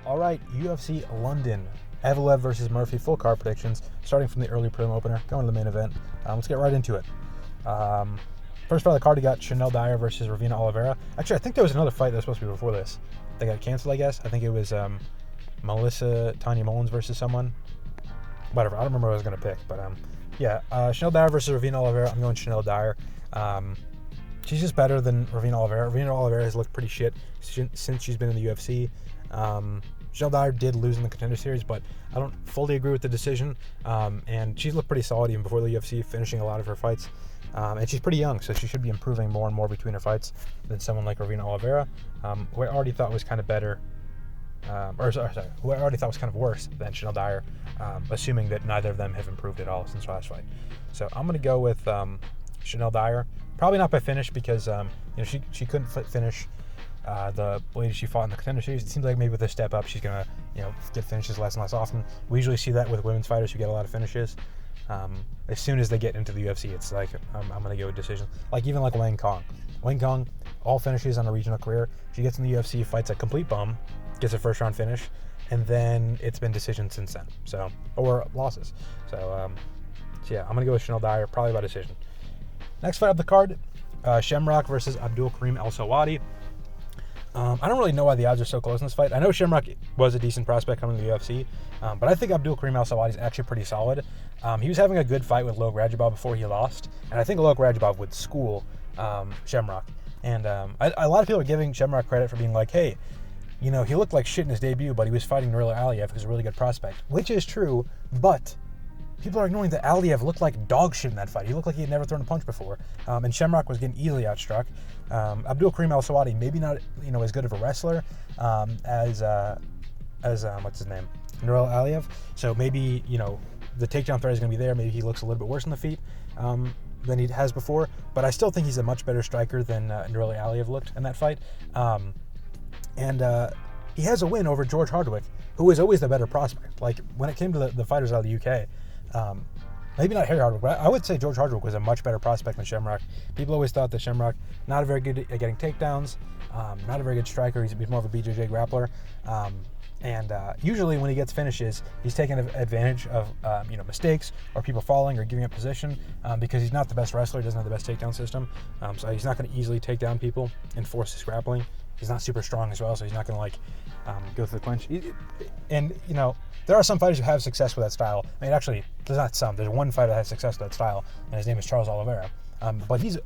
All right, UFC London. Evloev versus Murphy, full card predictions, starting from the early prelim opener, going to the main event. Let's get right into it. First part of the card, you got Shanelle Dyer versus Ravena Oliveira. Actually, I think there was another fight that was supposed to be before this. They got canceled, I guess. I think it was Melissa Tanya Mullins versus someone. Whatever, I don't remember what I was going to pick. But Shanelle Dyer versus Ravena Oliveira. I'm going Shanelle Dyer. She's just better than Ravena Oliveira. Ravena Oliveira has looked pretty shit since she's been in the UFC. Shanelle Dyer did lose in the Contender Series, but I don't fully agree with the decision. And she's looked pretty solid even before the UFC, finishing a lot of her fights. And she's pretty young, so she should be improving more and more between her fights than someone like Ravena Oliveira, who I already thought was kind of better, who I already thought was kind of worse than Shanelle Dyer, assuming that neither of them have improved at all since the last fight. So I'm going to go with Shanelle Dyer. Probably not by finish because she couldn't finish the lady she fought in the Contender Series. It seems like maybe with a step up, she's going to get finishes less and less often. We usually see that with women's fighters who get a lot of finishes. As soon as they get into the UFC, it's like I'm going to go with decisions. Even like Wang Kong. Wang Kong, all finishes on a regional career. She gets in the UFC, fights a complete bum, gets a first round finish, and then it's been decisions since then. Or losses. I'm going to go with Shanelle Dyer, probably by decision. Next fight up the card, Shamrock versus Abdul Kareem Selwady. I don't really know why the odds are so close in this fight. I know Shamrock was a decent prospect coming to the UFC, but I think Abdul Kareem Selwady is actually pretty solid. He was having a good fight with Lok Rajabov before he lost, and I think Lok Rajabov would school Shamrock. And a lot of people are giving Shamrock credit for being like, hey, he looked like shit in his debut, but he was fighting Nurullo Aliev, who's a really good prospect, which is true, but people are ignoring that Aliev looked like dog shit in that fight. He looked like he had never thrown a punch before, and Shamrock was getting easily outstruck. Abdul Kareem Selwady, maybe not as good of a wrestler as what's his name, Nurullo Aliev. So maybe the takedown threat is going to be there. Maybe he looks a little bit worse on the feet than he has before, but I still think he's a much better striker than Nurullo Aliev looked in that fight. And he has a win over George Hardwick, who was always the better prospect. Like when it came to the fighters out of the UK. Maybe not Harry Hardwick, but I would say George Hardwick was a much better prospect than Shamrock. People always thought that Shamrock, not very good at getting takedowns, not a very good striker. He's more of a BJJ grappler. And usually when he gets finishes, he's taking advantage of mistakes or people falling or giving up position because he's not the best wrestler. He doesn't have the best takedown system. So he's not going to easily take down people and force his grappling. He's not super strong as well, so he's not going to go through the clinch. And there are some fighters who have success with that style. I mean, actually, there's not some. There's one fighter that has success with that style, and his name is Charles Oliveira. But he's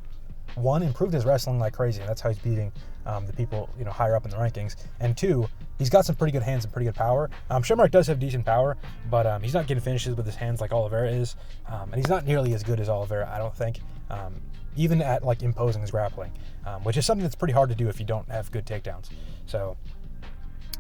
improved his wrestling like crazy, and that's how he's beating the people higher up in the rankings. And two, he's got some pretty good hands and pretty good power. Shamrock does have decent power, but he's not getting finishes with his hands like Oliveira is, and he's not nearly as good as Oliveira, I don't think. Even at imposing his grappling, which is something that's pretty hard to do if you don't have good takedowns. So,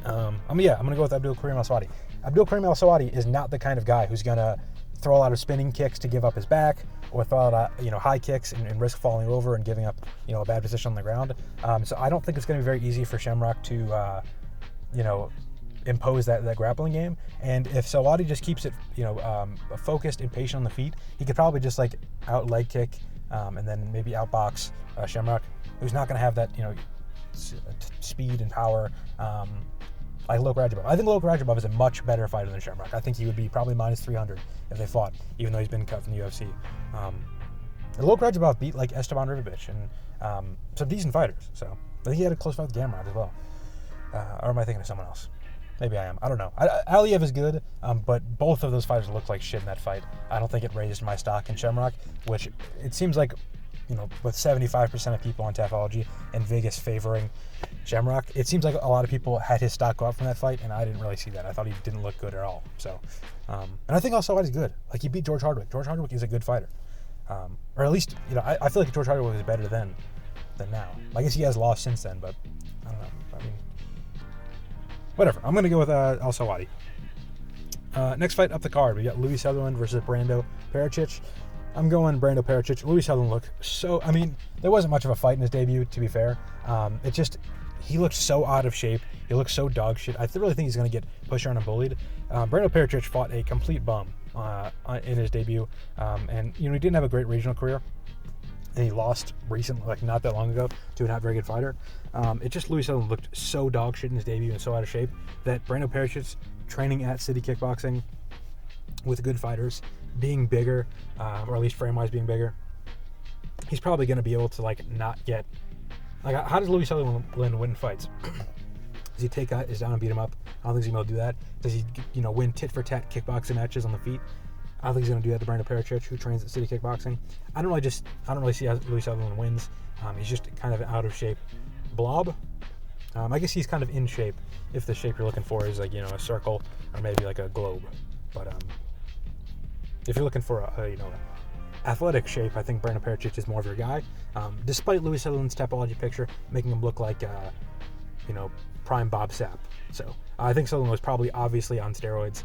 I'm gonna go with Abdul Kareem Selwady. Abdul Kareem Selwady is not the kind of guy who's gonna throw a lot of spinning kicks to give up his back, or throw out high kicks and risk falling over and giving up a bad position on the ground. So I don't think it's gonna be very easy for Shamrock to impose that grappling game. And if Selwady just keeps it focused and patient on the feet, he could probably just out leg kick. And then maybe outbox Shamrock, who's not going to have that speed and power like Lok Rajabov. I think Lok Rajabov is a much better fighter than Shamrock. I think he would be probably minus 300 if they fought, even though he's been cut from the UFC. And Lok Rajabov beat Esteban Ribovic and some decent fighters. So I think he had a close fight with Gamrot as well. Or am I thinking of someone else? Maybe I am. I don't know. Aliev is good, but both of those fighters looked like shit in that fight. I don't think it raised my stock in Shamrock, which it seems like, with 75% of people on Tapology and Vegas favoring Shamrock, it seems like a lot of people had his stock go up from that fight, and I didn't really see that. I thought he didn't look good at all. So, and I think also he's good. He beat George Hardwick. George Hardwick is a good fighter. Or at least, I feel like George Hardwick is better than now. I guess he has lost since then, but I don't know. I mean, whatever. I'm going to go with Selwady. Next fight up the card, we got Louie Sutherland versus Brando Pericic. I'm going Brando Pericic. Louie Sutherland looked there wasn't much of a fight in his debut, to be fair. He looked so out of shape. He looked so dog shit. I really think he's going to get pushed around and bullied. Brando Pericic fought a complete bum in his debut. And he didn't have a great regional career. and he lost recently, like not that long ago, to a not very good fighter. It just Louie Sutherland looked so dog shit in his debut and so out of shape that Brando Pericic training at City Kickboxing with good fighters, being bigger, or at least frame-wise being bigger, he's probably going to be able to like not get like, how does Louie Sutherland win fights? Does he take guys down and beat him up? I don't think he's going to do that. Does he, win tit for tat kickboxing matches on the feet? I don't think he's going to do that to Brando Pericic, who trains at City Kickboxing. I don't really see how Louie Sutherland wins. He's just kind of an out of shape blob. I guess he's kind of in shape if the shape you're looking for is like, a circle or maybe like a globe. But if you're looking for a athletic shape, I think Brando Pericic is more of your guy. Despite Louie Sutherland's Tapology picture making him look like, prime Bob Sapp. So I think Sutherland was probably obviously on steroids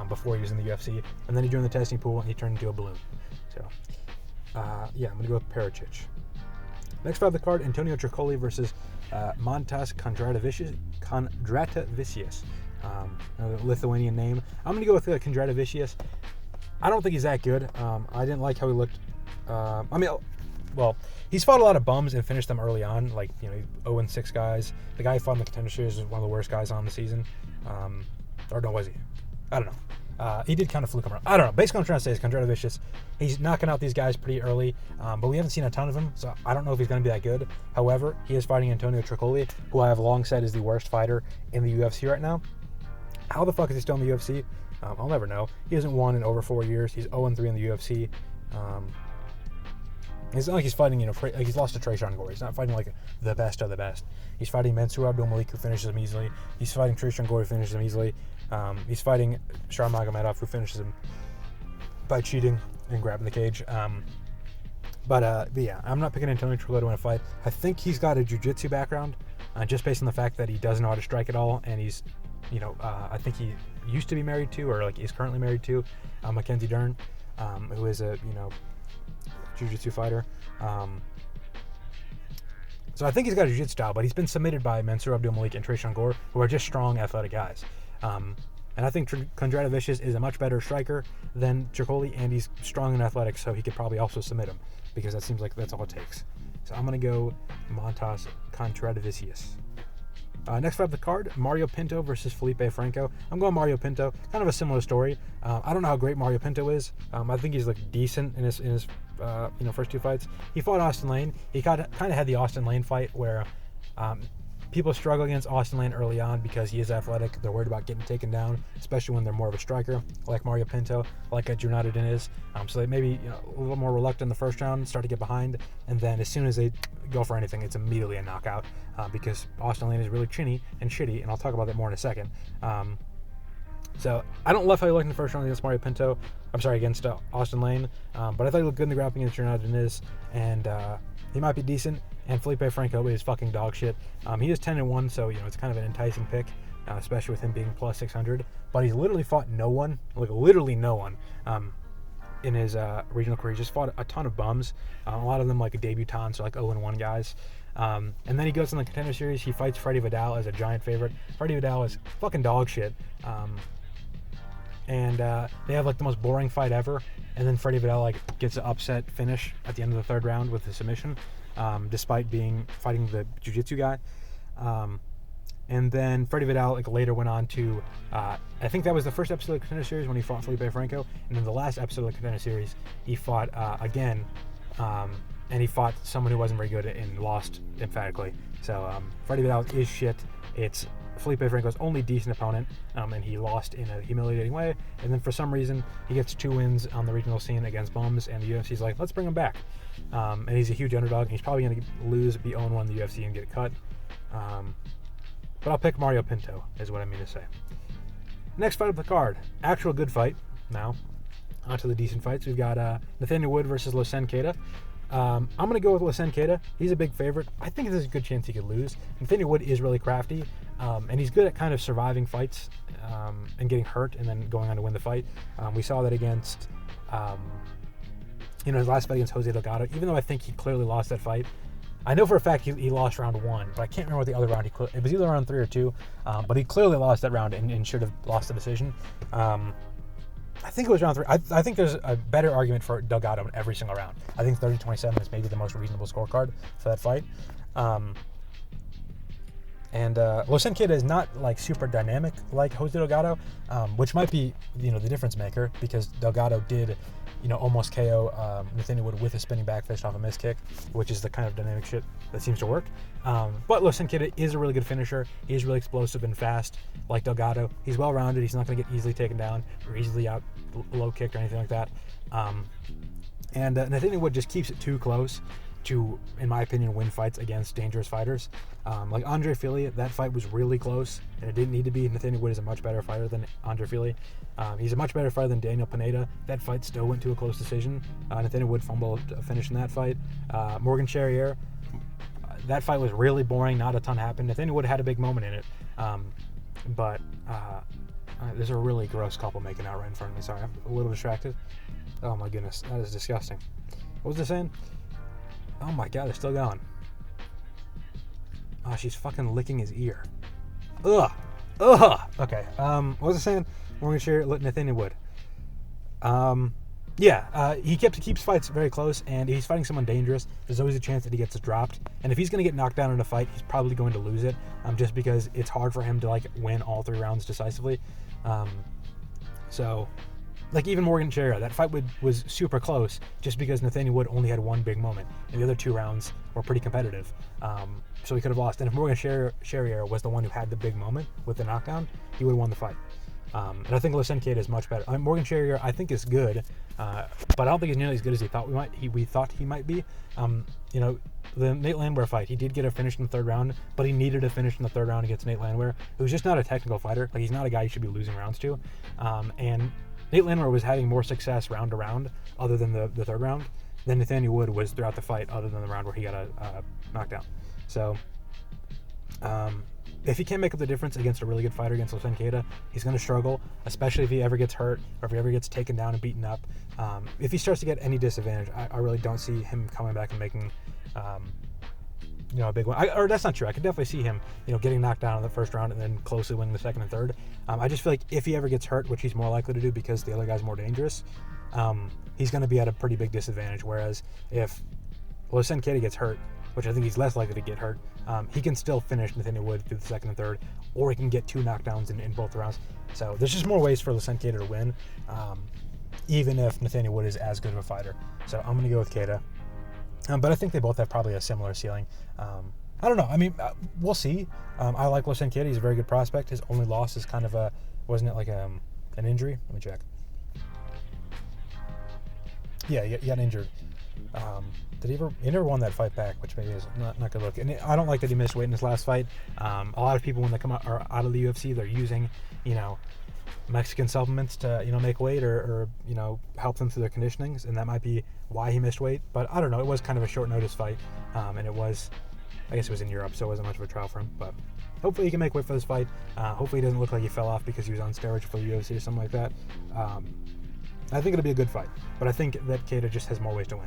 before he was in the UFC, and then he joined the testing pool and he turned into a balloon. So I'm going to go with Pericic. Next fight of the card, Antonio Trocoli versus Mantas Kondratavicius. A Lithuanian name. I'm going to go with Kondratavicius. I don't think he's that good. I didn't like how he looked. He's fought a lot of bums and finished them early on, like 0-6 guys. The guy he fought in the Contender Series was one of the worst guys on the season. Or no, was he? I don't know. He did kind of fluke him around. I don't know. Basically, what I'm trying to say is Kondratavicius, he's knocking out these guys pretty early, but we haven't seen a ton of him, so I don't know if he's going to be that good. However, he is fighting Antonio Trocoli, who I have long said is the worst fighter in the UFC right now. How the fuck is he still in the UFC? I'll never know. He hasn't won in over 4 years. He's 0-3 in the UFC. It's not like he's fighting, like he's lost to Tresean Gore. He's not fighting like the best of the best. He's fighting Mansour Abdul Malik, who finishes him easily. He's fighting Tresean Gore, who finishes him easily. He's fighting Sharmagomedov, who finishes him by cheating and grabbing the cage. But yeah, I'm not picking Antonio Trocoli to win a fight. I think he's got a jiu-jitsu background, just based on the fact that he doesn't know how to strike at all, and he's, I think he used to be married to, or like is currently married to, Mackenzie Dern, who is a, jiu-jitsu fighter. So I think he's got a jiu-jitsu style, but he's been submitted by Mansour Abdul Malik and Tresean Gore, who are just strong, athletic guys. And I think Kondratavicius is a much better striker than Trocoli, and he's strong and athletic, so he could probably also submit him, because that seems like that's all it takes. So I'm going to go Mantas Kondratavicius. Next fight of the card, Mario Pinto versus Felipe Franco. I'm going Mario Pinto. Kind of a similar story. I don't know how great Mario Pinto is. I think he's decent in his first two fights. He fought Austin Lane. He kind of had the Austin Lane fight where people struggle against Austin Lane early on because he is athletic. They're worried about getting taken down, especially when they're more of a striker, like Mario Pinto, like a Jornada is. So they maybe a little more reluctant in the first round, start to get behind, and then as soon as they go for anything, it's immediately a knockout because Austin Lane is really chinny and shitty, and I'll talk about that more in a second. So I don't love how he looked in the first round against Mario Pinto. I'm sorry, against Austin Lane, but I thought he looked good in the grappling against Jornada is, and he might be decent. And Felipe Franco is fucking dog shit. He is 10-1, so it's kind of an enticing pick, especially with him being plus 600. But he's literally fought no one, like literally no one, in his regional career. He just fought a ton of bums, a lot of them like debutants or like 0-1 guys. And then he goes in the Contender Series. He fights Freddie Vidal as a giant favorite. Freddie Vidal is fucking dog shit. And they have like the most boring fight ever. And then Freddie Vidal gets an upset finish at the end of the third round with a submission. Despite fighting the jiu-jitsu guy. And then Freddie Vidal later went on to, I think that was the first episode of the Contender Series when he fought Felipe Franco. And then the last episode of the Contender Series, he fought again, and he fought someone who wasn't very good and lost emphatically. So Freddie Vidal is shit. It's Felipe Franco's only decent opponent, and he lost in a humiliating way. And then for some reason, he gets 2 wins on the regional scene against bums, and the UFC's like, let's bring him back. And he's a huge underdog, and he's probably going to lose, be 0-1 in the UFC, and get cut. But I'll pick Mario Pinto, is what I mean to say. Next fight of the card, actual good fight. Now, onto the decent fights. We've got Nathaniel Wood versus Losene Keita. I'm going to go with Losene Keita. He's a big favorite. I think there's a good chance he could lose. Nathaniel Wood is really crafty, and he's good at kind of surviving fights and getting hurt and then going on to win the fight. We saw that against, his last fight against Jose Delgado. Even though I think he clearly lost that fight, I know for a fact he lost round 1, but I can't remember what the other round it was either round 3 or 2, but he clearly lost that round and should have lost the decision. I think it was round 3. I think there's a better argument for Delgado in every single round. I think 30-27 is maybe the most reasonable scorecard for that fight. Losene Keita is not like super dynamic like Jose Delgado, which might be the difference maker, because Delgado did almost KO Nathaniel Wood with a spinning back fist off a missed kick, which is the kind of dynamic shit that seems to work. But Losene Keita is a really good finisher. He's really explosive and fast like Delgado. He's well rounded. He's not going to get easily taken down or easily out low kicked or anything like that. Nathaniel Wood just keeps it too close to, in my opinion, win fights against dangerous fighters. Like Andre Fili, that fight was really close, and it didn't need to be. Nathaniel Wood is a much better fighter than Andre Fili. He's a much better fighter than Daniel Pineda. That fight still went to a close decision. Nathaniel Wood fumbled a finish in that fight. Morgan Charrier, that fight was really boring. Not a ton happened. Nathaniel Wood had a big moment in it. But there's a really gross couple making out right in front of me. Sorry, I'm a little distracted. Oh my goodness, that is disgusting. What was I saying? Oh my god, they're still going. Oh, she's fucking licking his ear. Ugh. Okay. What was I saying? Morgan Charrier, Nathaniel Wood. He keeps fights very close, and he's fighting someone dangerous. There's always a chance that he gets dropped, and if he's going to get knocked down in a fight, he's probably going to lose it, just because it's hard for him to win all 3 rounds decisively. Even Morgan Charrier, that fight was super close just because Nathaniel Wood only had one big moment, and the other 2 rounds were pretty competitive. So he could have lost. And if Morgan Charrier was the one who had the big moment with the knockdown, he would have won the fight. And I think Losene Keita is much better. Morgan Charrier, I think, is good, but I don't think he's nearly as good as we thought he might be. The Nate Landwehr fight, he did get a finish in the 3rd round, but he needed a finish in the 3rd round against Nate Landwehr, who's just not a technical fighter. He's not a guy you should be losing rounds to. And Nate Landwehr was having more success round to round, other than the 3rd round, than Nathaniel Wood was throughout the fight, other than the round where he got a knockdown. So, if he can't make up the difference against a really good fighter against Losene Keita, he's going to struggle, especially if he ever gets hurt or if he ever gets taken down and beaten up. If he starts to get any disadvantage, I really don't see him coming back and making a big one. Or that's not true. I could definitely see him, getting knocked down in the 1st round and then closely winning the 2nd and 3rd. I just feel like if he ever gets hurt, which he's more likely to do because the other guy's more dangerous, he's going to be at a pretty big disadvantage. Whereas if Losene Keita gets hurt, which I think he's less likely to get hurt, he can still finish Nathaniel Wood through the 2nd and 3rd, or he can get 2 knockdowns in both rounds. So there's just more ways for Losene Keita to win, even if Nathaniel Wood is as good of a fighter. So I'm going to go with Keita. But I think they both have probably a similar ceiling. I don't know. I mean, we'll see. I like Losene Keita. He's a very good prospect. His only loss is kind of wasn't it like an injury? Let me check. Yeah, he got injured. He never won that fight back, which maybe is not good look. And I don't like that he missed weight in his last fight. A lot of people, when they come out of the UFC, they're using, Mexican supplements to, make weight or help them through their conditionings, and that might be why he missed weight. But I don't know. It was kind of a short notice fight, and I guess it was in Europe, so it wasn't much of a trial for him. But hopefully he can make weight for this fight. Hopefully he doesn't look like he fell off because he was on steroids for the UFC or something like that. I think it'll be a good fight, but I think that Keita just has more ways to win.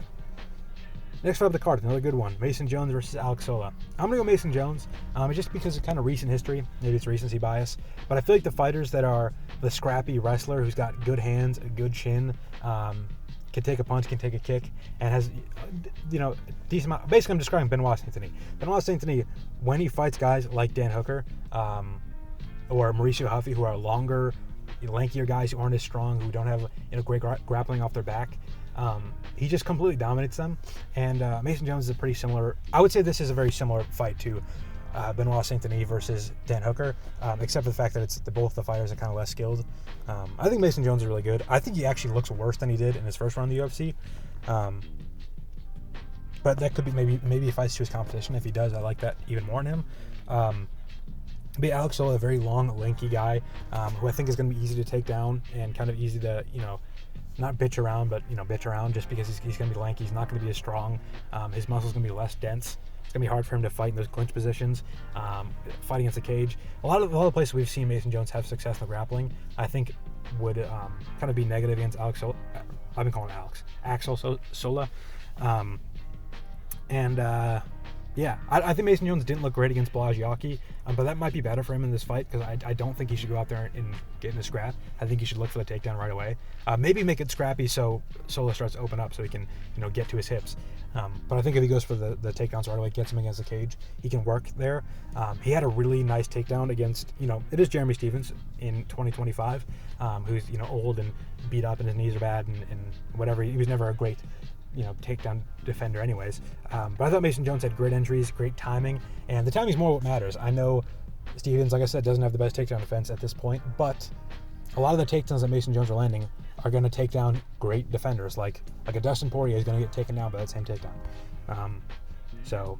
Next fight of the card, another good one. Mason Jones versus Alex Sola. I'm going to go Mason Jones, just because of kind of recent history. Maybe it's recency bias. But I feel like the fighters that are the scrappy wrestler who's got good hands, a good chin, can take a punch, can take a kick, and has, decent amount. Basically, I'm describing Benoit Saint-Denis. Benoit Saint-Denis, when he fights guys like Dan Hooker or Mauricio Huffy, who are longer, lankier guys who aren't as strong, who don't have great grappling off their back, he just completely dominates them. And Mason Jones is a pretty similar. I would say this is a very similar fight to Benoit Saint-Denis versus Dan Hooker, except for the fact that both the fighters are kind of less skilled. I think Mason Jones is really good. I think he actually looks worse than he did in his first run in the UFC. But that could be maybe he fights to his competition. If he does, I like that even more in him. But Alex Sola, a very long, lanky guy, who I think is going to be easy to take down and kind of easy to, not bitch around, but, bitch around just because he's going to be lanky. He's not going to be as strong. His muscles going to be less dense. It's going to be hard for him to fight in those clinch positions, fight against the cage. A lot of the places we've seen Mason Jones have success in the grappling, I think would kind of be negative against Alex Sola. I've been calling him Axel Sola. Yeah, I think Mason Jones didn't look great against Balagiaki, but that might be better for him in this fight because I don't think he should go out there and get in a scrap. I think he should look for the takedown right away. Maybe make it scrappy so Sola starts to open up so he can get to his hips. But I think if he goes for the takedowns right away, gets him against the cage, he can work there. He had a really nice takedown against it is Jeremy Stephens in 2025, who's old and beat up and his knees are bad and whatever. He was never a great takedown defender anyways. But I thought Mason Jones had great entries, great timing, and the timing's more what matters. I know Stephens, like I said, doesn't have the best takedown defense at this point, but a lot of the takedowns that Mason Jones are landing are going to take down great defenders, like a Dustin Poirier is going to get taken down by that same takedown. So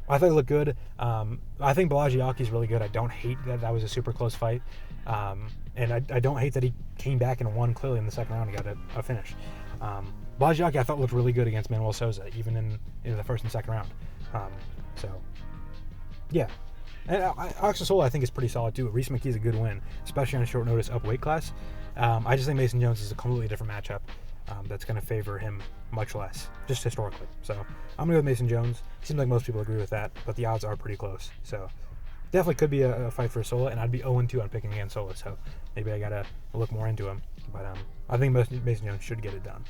I thought it looked good. I think Balagiaki's really good. I don't hate that was a super close fight. And I don't hate that he came back and won clearly in the second round. He got a finish. Balagiaki I thought looked really good against Manuel Souza, even in the first and second round. So, yeah. And Axel Sola I think is pretty solid too. Reese McKee's a good win, especially on a short notice up weight class. I just think Mason Jones is a completely different matchup that's going to favor him much less, just historically. So I'm going to go with Mason Jones. Seems like most people agree with that, but the odds are pretty close. So definitely could be a fight for Sola, and I'd be 0-2 on picking against Sola, so maybe I got to look more into him. But I think Mason Jones should get it done.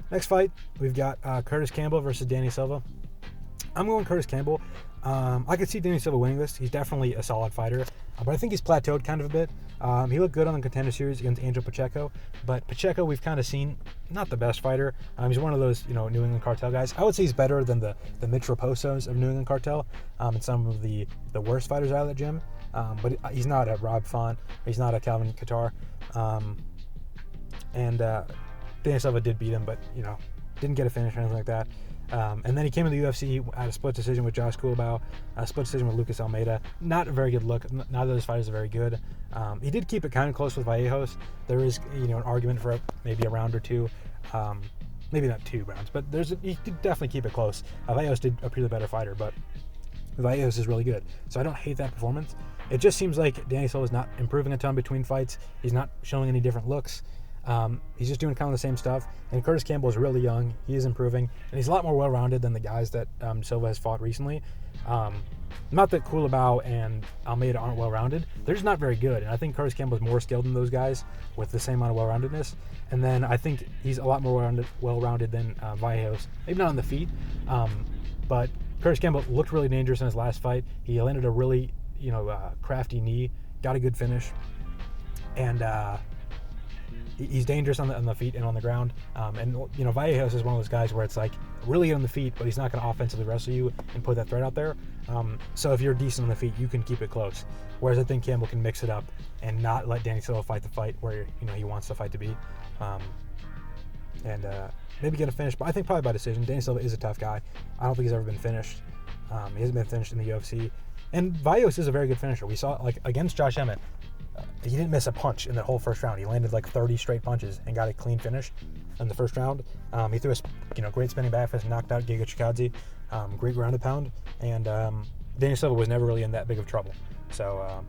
Next fight, we've got Kurtis Campbell versus Danny Silva. I'm going Kurtis Campbell. I could see Danny Silva winning this. He's definitely a solid fighter, but I think he's plateaued kind of a bit. He looked good on the Contender Series against Angel Pacheco, but Pacheco we've kind of seen not the best fighter. He's one of those New England Cartel guys. I would say he's better than the Mitch Raposos of New England Cartel and some of the worst fighters out of the gym. But he's not a Rob Font. He's not a Calvin Kattar. And Danny Silva did beat him, but didn't get a finish or anything like that. And then he came to the UFC at a split decision with Josh Kulabau, a split decision with Lucas Almeida. Not a very good look. Neither of those fighters are very good. He did keep it kind of close with Vallejos. There is an argument for maybe a round or two. Maybe not 2 rounds, but he did definitely keep it close. Vallejos did appear the better fighter, but Vallejos is really good. So I don't hate that performance. It just seems like Danny Silva is not improving a ton between fights. He's not showing any different looks. He's just doing kind of the same stuff. And Kurtis Campbell is really young. He is improving. And he's a lot more well-rounded than the guys that Silva has fought recently. Not that Kulabau and Almeida aren't well-rounded. They're just not very good. And I think Kurtis Campbell is more skilled than those guys with the same amount of well-roundedness. And then I think he's a lot more well-rounded than Vallejos. Maybe not on the feet. But Kurtis Campbell looked really dangerous in his last fight. He landed a really, crafty knee. Got a good finish. And he's dangerous on the feet and on the ground. And Vallejos is one of those guys where it's like really good on the feet, but he's not going to offensively wrestle you and put that threat out there. So if you're decent on the feet, you can keep it close. Whereas I think Campbell can mix it up and not let Danny Silva fight the fight where he wants the fight to be. And maybe get a finish, but I think probably by decision. Danny Silva is a tough guy. I don't think he's ever been finished. He hasn't been finished in the UFC. And Vallejos is a very good finisher. We saw it against Josh Emmett. He didn't miss a punch in the whole first round. He landed 30 straight punches and got a clean finish in the first round. He threw a great spinning back fist, knocked out Giga Chikadze, great ground and pound, and Danny Silva was never really in that big of trouble. So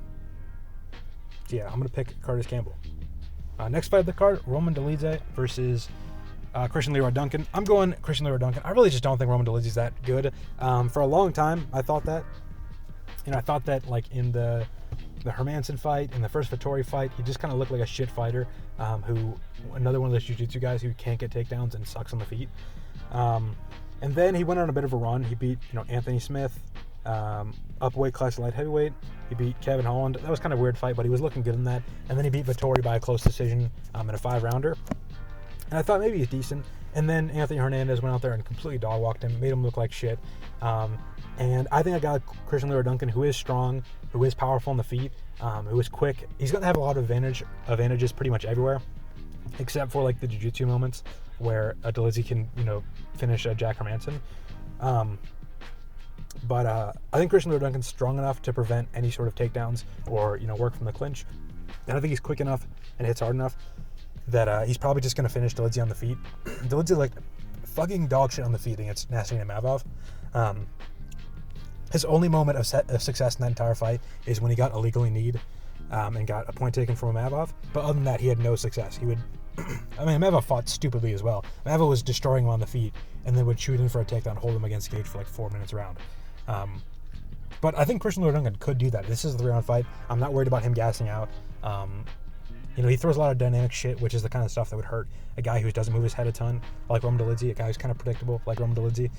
yeah, I'm going to pick Kurtis Campbell. Next fight of the card, Roman Dolidze versus Christian Leroy Duncan. I'm going Christian Leroy Duncan. I really just don't think Roman Dolidze is that good. For a long time, I thought that. I thought that in the Hermanson fight and the first Vettori fight, he just kind of looked like a shit fighter, another one of those jiu-jitsu guys who can't get takedowns and sucks on the feet. And then he went on a bit of a run. He beat Anthony Smith, up weight class light heavyweight. He beat Kevin Holland. That was kind of a weird fight, but he was looking good in that. And then he beat Vettori by a close decision in a 5-rounder. And I thought maybe he's decent. And then Anthony Hernandez went out there and completely dog-walked him, made him look like shit. And I think I got Christian Leroy Duncan, who is strong, who is powerful on the feet, who is quick. He's going to have a lot of advantages pretty much everywhere, except for the jiu-jitsu moments where Dolidze can, finish Jack Hermanson. But I think Christian Leroy Duncan's strong enough to prevent any sort of takedowns or, work from the clinch. And I think he's quick enough and hits hard enough that he's probably just going to finish Dolidze on the feet. Dolidze fucking dog shit on the feet against Nathaniel Mavov. His only moment of success in that entire fight is when he got illegally kneed and got a point taken from Mavov. But other than that, he had no success. He would I mean, Meva fought stupidly as well. Meva was destroying him on the feet and then would shoot in for a takedown, hold him against the cage for like 4 minutes around. But I think Christian Duncan could do that. This is a 3-round fight. I'm not worried about him gassing out. He throws a lot of dynamic shit, which is the kind of stuff that would hurt a guy who doesn't move his head a ton, like Roman Dolidze, a guy who's kind of predictable, like Roman Dolidze.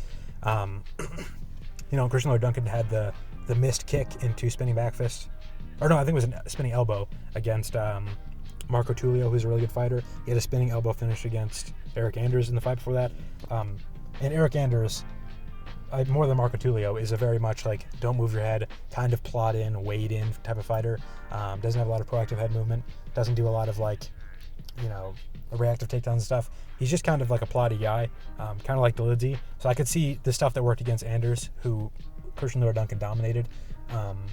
Christian Duncan had the missed kick into spinning back fist. Or no, I think it was a spinning elbow against Marco Tulio, who's a really good fighter. He had a spinning elbow finish against Eric Anders in the fight before that. And Eric Anders, more than Marco Tulio, is a very much like don't move your head, kind of plot in, wade in type of fighter. Doesn't have a lot of proactive head movement. Doesn't do a lot of reactive takedowns and stuff. He's just kind of like a plotty guy, kind of like Dolidze. So I could see the stuff that worked against Anders, who Christian Duncan dominated,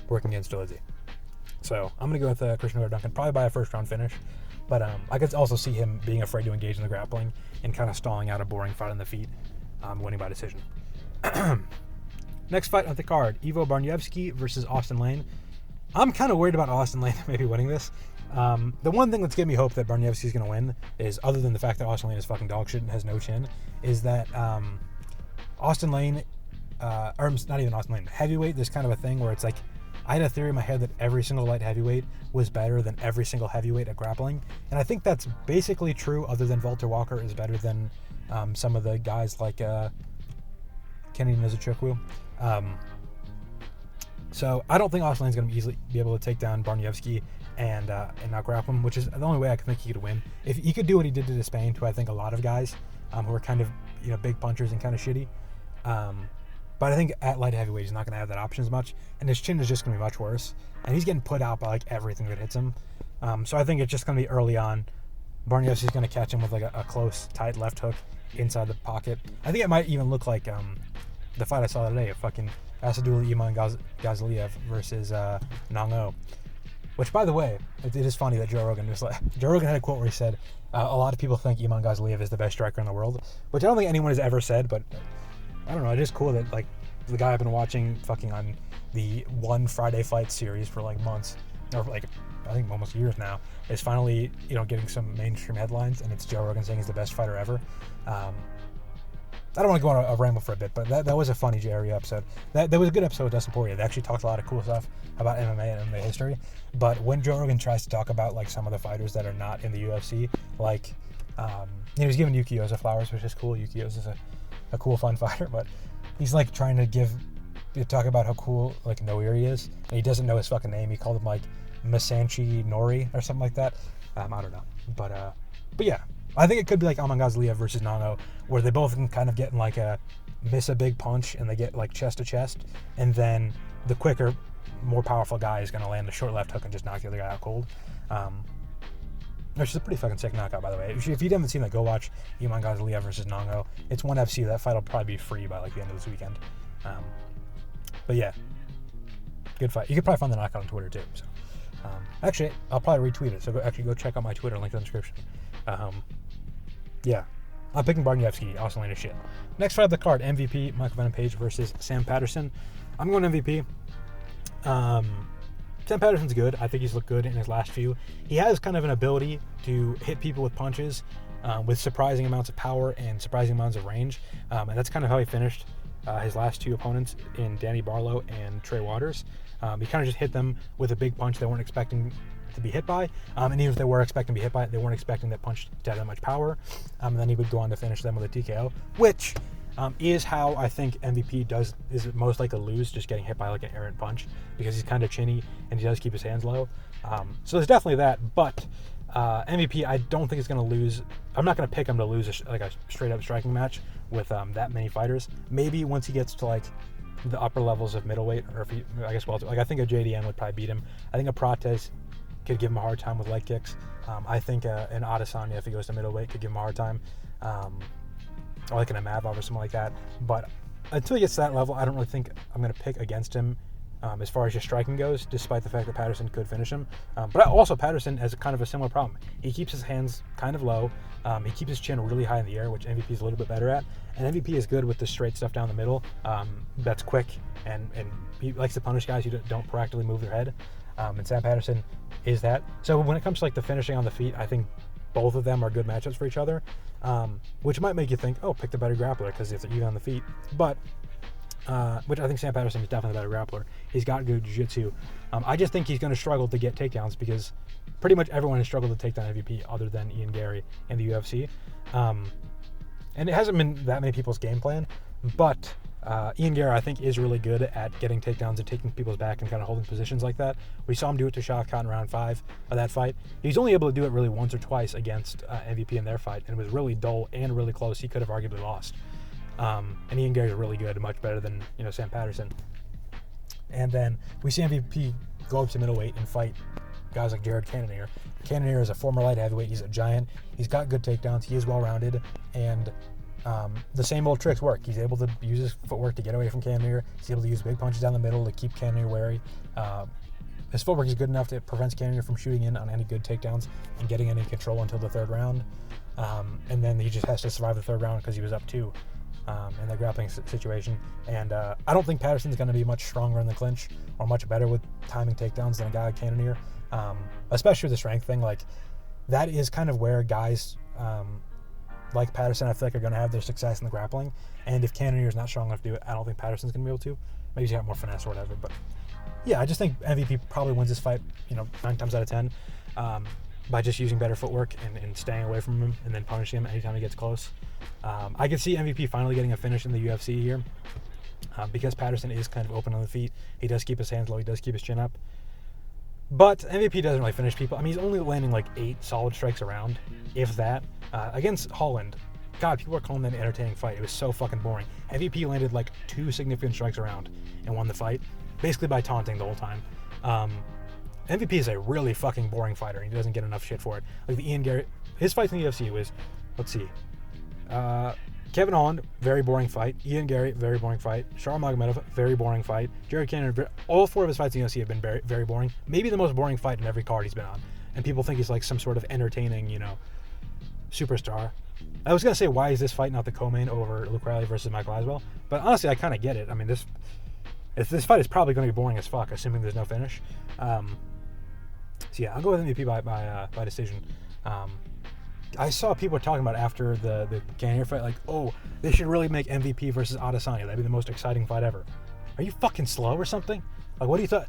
working against Dolidze. So I'm going to go with Christian Duncan, probably by a first-round finish. But I could also see him being afraid to engage in the grappling and kind of stalling out a boring fight on the feet, winning by decision. Next fight on the card, Ivo Barniewski versus Austin Lane. I'm kind of worried about Austin Lane maybe winning this. The one thing that's giving me hope that Barniewski's going to win is, other than the fact that Austin Lane is fucking dog shit and has no chin, is that Austin Lane, or not even Austin Lane, heavyweight, there's kind of a thing where it's like, I had a theory in my head that every single light heavyweight was better than every single heavyweight at grappling. And I think that's basically true, other than Walter Walker is better than some of the guys like Kennedy Nzechukwu. So I don't think Austin Lane's going to easily be able to take down Barniewski and not grapple him, which is the only way I can think he could win. If he could do what he did to Despain, to I think a lot of guys who are kind of big punchers and kind of shitty. But I think at light heavyweight, he's not going to have that option as much, and his chin is just going to be much worse. And he's getting put out by like everything that hits him. So I think it's just going to be early on. Barniewski's going to catch him with like a close, tight left hook inside the pocket. I think it might even look like the fight I saw today, of fucking Asadullah Iman Ghazaliev versus Nang O. Which, by the way, it is funny that Joe Rogan had a quote where he said, a lot of people think Iman Ghazaliev is the best striker in the world, which I don't think anyone has ever said, but I don't know, it is cool that like the guy I've been watching fucking on the one Friday fight series for like months, or like I think almost years now, is finally getting some mainstream headlines, and it's Joe Rogan saying he's the best fighter ever. I don't want to go on a ramble for a bit, but that was a funny Jerry episode. That was a good episode with Dustin Poirier. They actually talked a lot of cool stuff about MMA and MMA history. But when Joe Rogan tries to talk about like some of the fighters that are not in the UFC, like he was giving Yuki Oza flowers, which is cool. Yuki Oza is a cool, fun fighter, but he's like trying to talk about how cool like Noiri is, and he doesn't know his fucking name. He called him like Masanchi Nori or something like that. I don't know, but yeah. I think it could be like Iman Ghazaliev versus Nang O, where they both can kind of get in like miss a big punch and they get like chest to chest, and then the quicker, more powerful guy is going to land the short left hook and just knock the other guy out cold. Which is a pretty fucking sick knockout, by the way. If you haven't seen that, go watch Iman Ghazaliev versus Nang O. It's ONE FC. That fight will probably be free by like the end of this weekend. But yeah, good fight. You could probably find the knockout on Twitter too. So actually, I'll probably retweet it. So go check out my Twitter, link in the description. Yeah, I'm picking Barniewski. Austin Lane is shit. Next fight of the card, MVP Michael Venom Page versus Sam Patterson. I'm going MVP. Sam Patterson's good. I think he's looked good in his last few. He has kind of an ability to hit people with punches with surprising amounts of power and surprising amounts of range. And that's kind of how he finished his last two opponents in Danny Barlow and Trey Waters. He kind of just hit them with a big punch they weren't expecting to be hit by, and even if they were expecting to be hit by it, they weren't expecting that punch to have that much power, and then he would go on to finish them with a TKO, which is how I think MVP is most likely to lose, just getting hit by like an errant punch, because he's kind of chinny and he does keep his hands low. So there's definitely that, but MVP, I don't think is going to lose. I'm not going to pick him to lose a straight up striking match with that many fighters. Maybe once he gets to like the upper levels of middleweight, or if he, I guess, well, like I think a JDM would probably beat him. I think a Prates could give him a hard time with leg kicks. I think an Adesanya, if he goes to middleweight, could give him a hard time. Or like an Amavov or something like that. But until he gets to that level, I don't really think I'm going to pick against him as far as just striking goes, despite the fact that Patterson could finish him. But also Patterson has kind of a similar problem. He keeps his hands kind of low. He keeps his chin really high in the air, which MVP is a little bit better at. And MVP is good with the straight stuff down the middle. That's quick, and he likes to punish guys who don't proactively move their head. And Sam Patterson is that. So when it comes to like the finishing on the feet, I think both of them are good matchups for each other, which might make you think, oh, pick the better grappler because if they're even on the feet. But which I think Sam Patterson is definitely the better grappler. He's got good jiu-jitsu. I just think he's going to struggle to get takedowns because pretty much everyone has struggled to take down MVP other than Ian Gary in the UFC. And it hasn't been that many people's game plan, but Ian Gary, I think, is really good at getting takedowns and taking people's back and kind of holding positions like that. We saw him do it to Shah Khan in round 5 of that fight. He's only able to do it really once or twice against MVP in their fight, and it was really dull and really close. He could have arguably lost. And Ian Gary's really good, much better than Sam Patterson. And then we see MVP go up to middleweight and fight guys like Jared Cannonier. Cannonier is a former light heavyweight. He's a giant. He's got good takedowns. He is well-rounded, and the same old tricks work. He's able to use his footwork to get away from Cannonier. He's able to use big punches down the middle to keep Cannonier wary. His footwork is good enough that it prevents Cannonier from shooting in on any good takedowns and getting any control until the third round. And then he just has to survive the third round because he was up 2 in the grappling situation. And I don't think Patterson's going to be much stronger in the clinch or much better with timing takedowns than a guy like Cannonier, especially with the strength thing. Like, that is kind of where guys like Patterson, I feel like, are going to have their success in the grappling. And if Cannonier is not strong enough to do it, I don't think Patterson's going to be able to. Maybe he's got more finesse or whatever. But yeah, I just think MVP probably wins this fight, 9 times out of 10, by just using better footwork and staying away from him and then punishing him anytime he gets close. I could see MVP finally getting a finish in the UFC here because Patterson is kind of open on the feet. He does keep his hands low. He does keep his chin up. But MVP doesn't really finish people. I mean, he's only landing like 8 solid strikes around, if that. Against Holland, God, people are calling that an entertaining fight. It was so fucking boring. MVP landed like 2 significant strikes around and won the fight, basically by taunting the whole time. MVP is a really fucking boring fighter, and he doesn't get enough shit for it. Like the Ian Gary, his fights in the UFC was, let's see, Kevin Holland, very boring fight. Ian Gary, very boring fight. Sharl Magomedov, very boring fight. Jared Cannonier, all 4 of his fights in the UFC have been very, very boring. Maybe the most boring fight in every card he's been on. And people think he's like some sort of entertaining, superstar. I was going to say, why is this fight not the co-main over Luke Riley versus Michael Aswell? But honestly, I kind of get it. I mean, this fight is probably going to be boring as fuck, assuming there's no finish. So yeah, I'll go with MVP by decision. I saw people talking about after the Cannonier fight, like, oh, they should really make MVP versus Adesanya. That'd be the most exciting fight ever. Are you fucking slow or something? Like, what do you thought?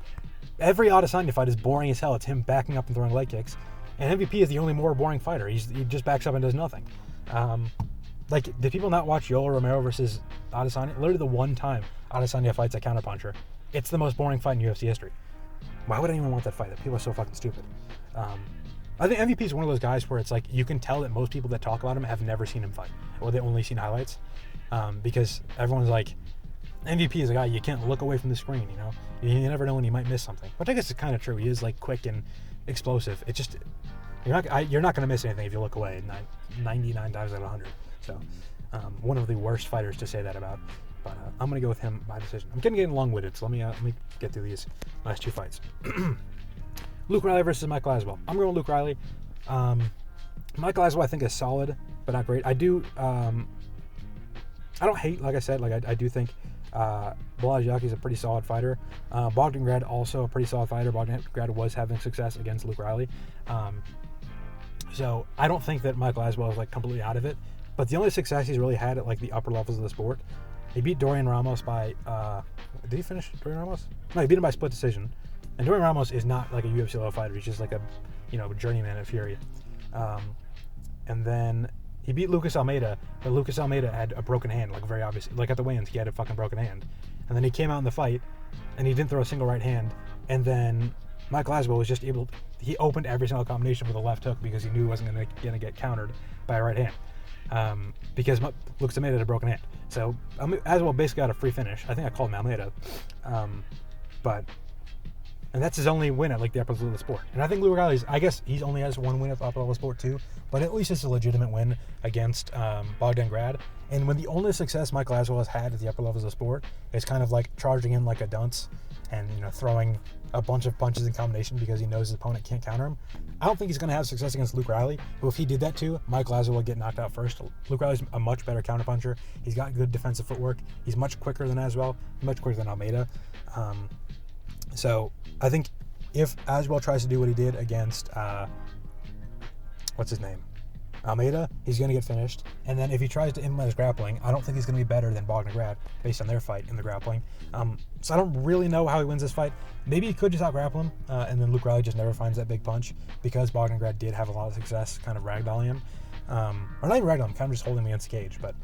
Every Adesanya fight is boring as hell. It's him backing up and throwing leg kicks. And MVP is the only more boring fighter. He just backs up and does nothing. Did people not watch Yoel Romero versus Adesanya? Literally the one time Adesanya fights a counterpuncher. It's the most boring fight in UFC history. Why would anyone want that fight? People are so fucking stupid. I think MVP is one of those guys where it's like you can tell that most people that talk about him have never seen him fight, or they only seen highlights, because everyone's like, MVP is a guy you can't look away from the screen. You never know when he might miss something, which I guess is kind of true. He is like quick and explosive. It just you're not going to miss anything if you look away 99 times out of 100. So one of the worst fighters to say that about. But I'm going to go with him by decision. I'm getting long-winded, so let me get through these last 2 fights. Luke Riley versus Michael Aswell. I'm going with Luke Riley. Michael Aswell, I think, is solid, but not great. I don't hate, like I said, I do think Dolidze is a pretty solid fighter. Bogdangrad, also a pretty solid fighter. Bogdangrad was having success against Luke Riley. So I don't think that Michael Aswell is completely out of it. But the only success he's really had at the upper levels of the sport, he beat Dorian Ramos by, did he finish Dorian Ramos? No, he beat him by split decision. And Dorian Ramos is not a UFC level fighter. He's just a journeyman at Fury. And then he beat Lucas Almeida, but Lucas Almeida had a broken hand, very obviously. At the weigh-ins, he had a fucking broken hand. And then he came out in the fight, and he didn't throw a single right hand. And then Michael Aswell was just he opened every single combination with a left hook because he knew he wasn't going to get countered by a right hand. Because Lucas Almeida had a broken hand. So Aswell basically got a free finish. I think I called him Almeida. And that's his only win at the upper level of the sport. And I think Luke Riley's, I guess he only has one win at the upper level of the sport too, but at least it's a legitimate win against Bogdangrad. And when the only success Michael Aswell has had at the upper levels of the sport is kind of charging in like a dunce and throwing a bunch of punches in combination because he knows his opponent can't counter him. I don't think he's going to have success against Luke Riley, but if he did that too, Michael Aswell would get knocked out first. Luke Riley's a much better counterpuncher. He's got good defensive footwork. He's much quicker than Aswell, much quicker than Almeida. So I think if Aswell tries to do what he did against, what's his name? Almeida, he's going to get finished. And then if he tries to implement his grappling, I don't think he's going to be better than Bogdangrad based on their fight in the grappling. So I don't really know how he wins this fight. Maybe he could just out-grapple him, and then Luke Riley just never finds that big punch because Bogdangrad did have a lot of success kind of ragdolling him. Or not even ragdolling him, kind of just holding him against the cage. But,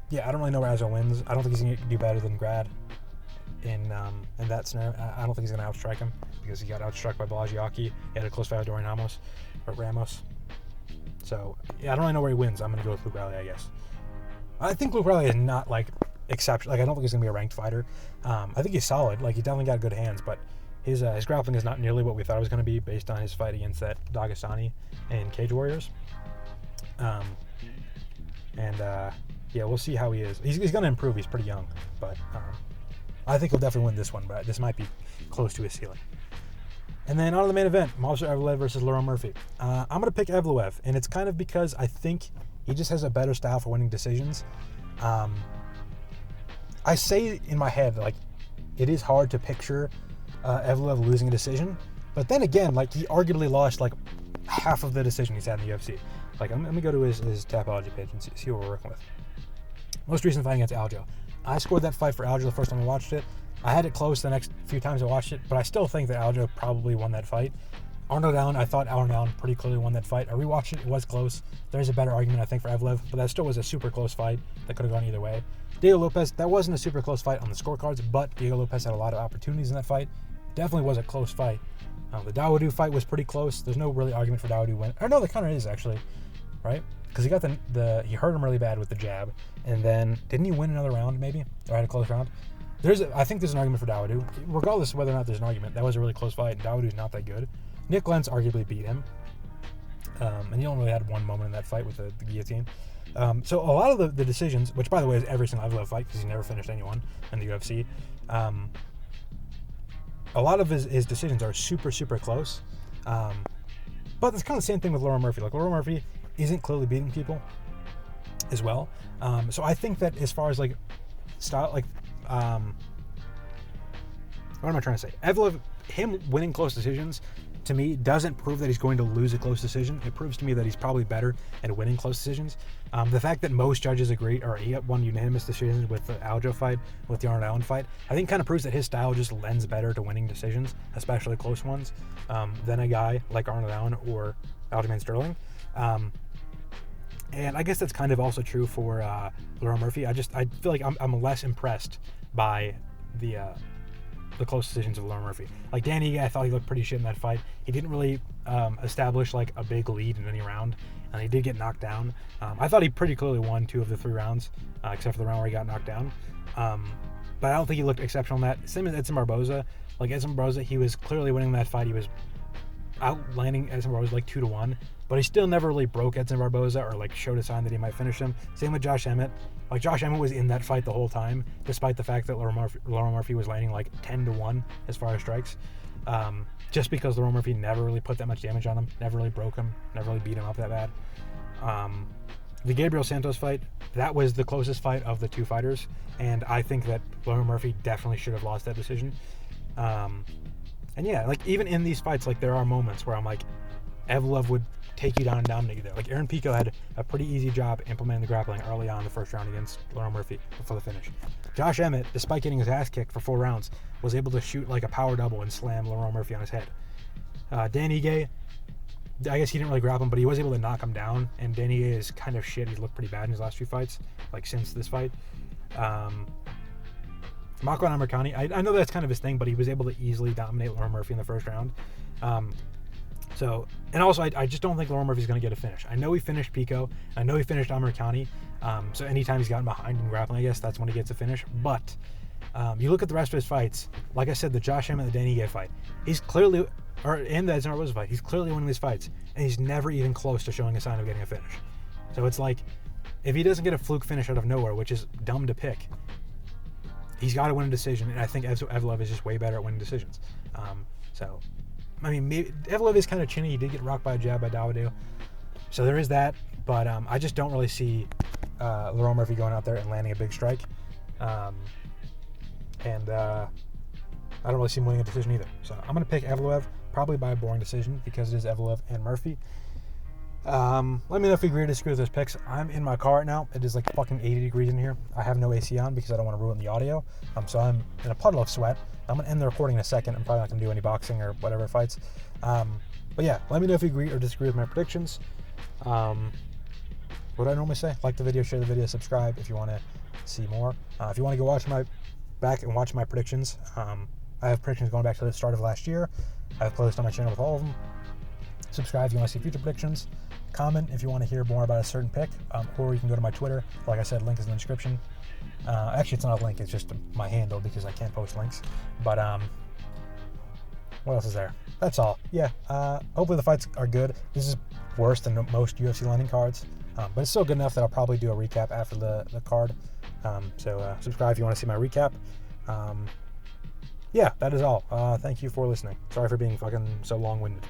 yeah, I don't really know where Aswell wins. I don't think he's going to do better than Grad in that scenario. I don't think he's going to outstrike him because he got outstruck by Balagiaki. He had a close fight with Dorian Ramos. So, yeah, I don't really know where he wins. I'm going to go with Luke Riley, I guess. I think Luke Riley is not, like, exceptional. Like, I don't think he's going to be a ranked fighter. I think he's solid. Like, he definitely got good hands, but his grappling is not nearly what we thought it was going to be based on his fight against that Dagestani in Cage Warriors. Yeah, we'll see how he is. He's going to improve. He's pretty young, but I think he'll definitely win this one, but this might be close to his ceiling. And then on to the main event, Evloev versus Leroy Murphy. I'm going to pick Evloev, and it's kind of because I think he just has a better style for winning decisions. I say in my head, like, it is hard to picture Evloev losing a decision, but then again, like, he arguably lost, like, half of the decision he's had in the UFC. Like, let me go to his Tapology page and see what we're working with. Most recent fight against Aljo. I scored that fight for Aljo the first time I watched it. I had it close the next few times I watched it, but I still think that Aljo probably won that fight. Arnold Allen, I thought Arnold Allen pretty clearly won that fight. I rewatched it. It was close. There's a better argument, I think, for Evloev, but that still was a super close fight that could have gone either way. Diego Lopez, that wasn't a super close fight on the scorecards, but Diego Lopez had a lot of opportunities in that fight. Definitely was a close fight. The Dawodu fight was pretty close. There's no really argument for Dawodu win. Or no, there kind of is, actually, right? Because he got he hurt him really bad with the jab, and then didn't he win another round maybe, or had a close round? I think there's an argument for Dawodu, regardless of whether or not there's an argument. That was a really close fight, and Dawodu's not that good. Nick Lentz arguably beat him, and he only really had one moment in that fight with the guillotine. So a lot of the decisions, which by the way is every single Evloev fight because he never finished anyone in the UFC. A lot of his decisions are super, super close. But it's kind of the same thing with Leroy Murphy. Like, Leroy Murphy isn't clearly beating people as well. So I think that as far as, like, style, like, what am I trying to say? Evloev, him winning close decisions, to me, doesn't prove that he's going to lose a close decision. It proves to me that he's probably better at winning close decisions. The fact that most judges agree, or he won unanimous decisions with the Aljo fight, with the Arnold Allen fight, I think kind of proves that his style just lends better to winning decisions, especially close ones, than a guy like Arnold Allen or Aljamain Sterling. And I guess that's kind of also true for Leroy Murphy. I feel like I'm less impressed by the close decisions of Leroy Murphy. Like Danny, I thought he looked pretty shit in that fight. He didn't really establish like a big lead in any round, and he did get knocked down. I thought he pretty clearly won 2 of the 3 rounds, except for the round where he got knocked down. But I don't think he looked exceptional in that. Same as Edson Barboza. Like Edson Barboza, he was clearly winning that fight. He was outlanding Edson Barboza like 2-1, but he still never really broke Edson Barboza or like showed a sign that he might finish him. Same with Josh Emmett. Like Josh Emmett was in that fight the whole time, despite the fact that Leroy Murphy was landing like 10-1 as far as strikes. Just because Leroy Murphy never really put that much damage on him, never really broke him, never really beat him up that bad. The Gabriel Santos fight, that was the closest fight of the 2 fighters, and I think that Leroy Murphy definitely should have lost that decision. And yeah, like even in these fights, like there are moments where I'm like, Evloev would take you down and dominate you there. Like Aaron Pico had a pretty easy job implementing the grappling early on in the first round against Leroy Murphy before the finish. Josh Emmett, despite getting his ass kicked for 4 rounds, was able to shoot like a power double and slam Leroy Murphy on his head. Dan Ige, I guess he didn't really grapple him, but he was able to knock him down, and Dan Ige is kind of shit. He's looked pretty bad in his last few fights, like since this fight. Makwan Amirkhani, I know that's kind of his thing, but he was able to easily dominate Leroy Murphy in the first round. And also, I just don't think Leroy Murphy's going to get a finish. I know he finished Pico. I know he finished Amirkhani. So anytime he's gotten behind in grappling, I guess that's when he gets a finish. But you look at the rest of his fights, like I said, the Josh Emmett and the Danny Ige fight, he's clearly, and the Edson Barboza fight, he's clearly winning these fights, and he's never even close to showing a sign of getting a finish. So it's like, if he doesn't get a fluke finish out of nowhere, which is dumb to pick, he's got to win a decision, and I think Evloev is just way better at winning decisions. I mean, maybe Evloev is kind of chinny. He did get rocked by a jab by Dawodu. So there is that, but I just don't really see Leroy Murphy going out there and landing a big strike. I don't really see him winning a decision either. So I'm going to pick Evloev, probably by a boring decision, because it is Evloev and Murphy. Let me know if you agree or disagree with those picks. I'm in my car right now. It is like fucking 80 degrees in here. I have no AC on because I don't want to ruin the audio. So I'm in a puddle of sweat. I'm going to end the recording in a second. I'm probably not going to do any boxing or whatever fights. But yeah, let me know if you agree or disagree with my predictions. What do I normally say? Like the video, share the video, subscribe if you want to see more. If you want to go back and watch my predictions, I have predictions going back to the start of last year. I have a playlist on my channel with all of them. Subscribe if you want to see future predictions. Comment if you want to hear more about a certain pick, or you can go to my Twitter. Like I said, link is in the description. Actually, it's not a link, it's just my handle because I can't post links. But what else is there? That's all. Yeah, hopefully the fights are good. This is worse than most UFC landing cards, but it's still good enough that I'll probably do a recap after the card. So subscribe if you want to see my recap. Yeah, that is all. Thank you for listening. Sorry for being fucking so long-winded.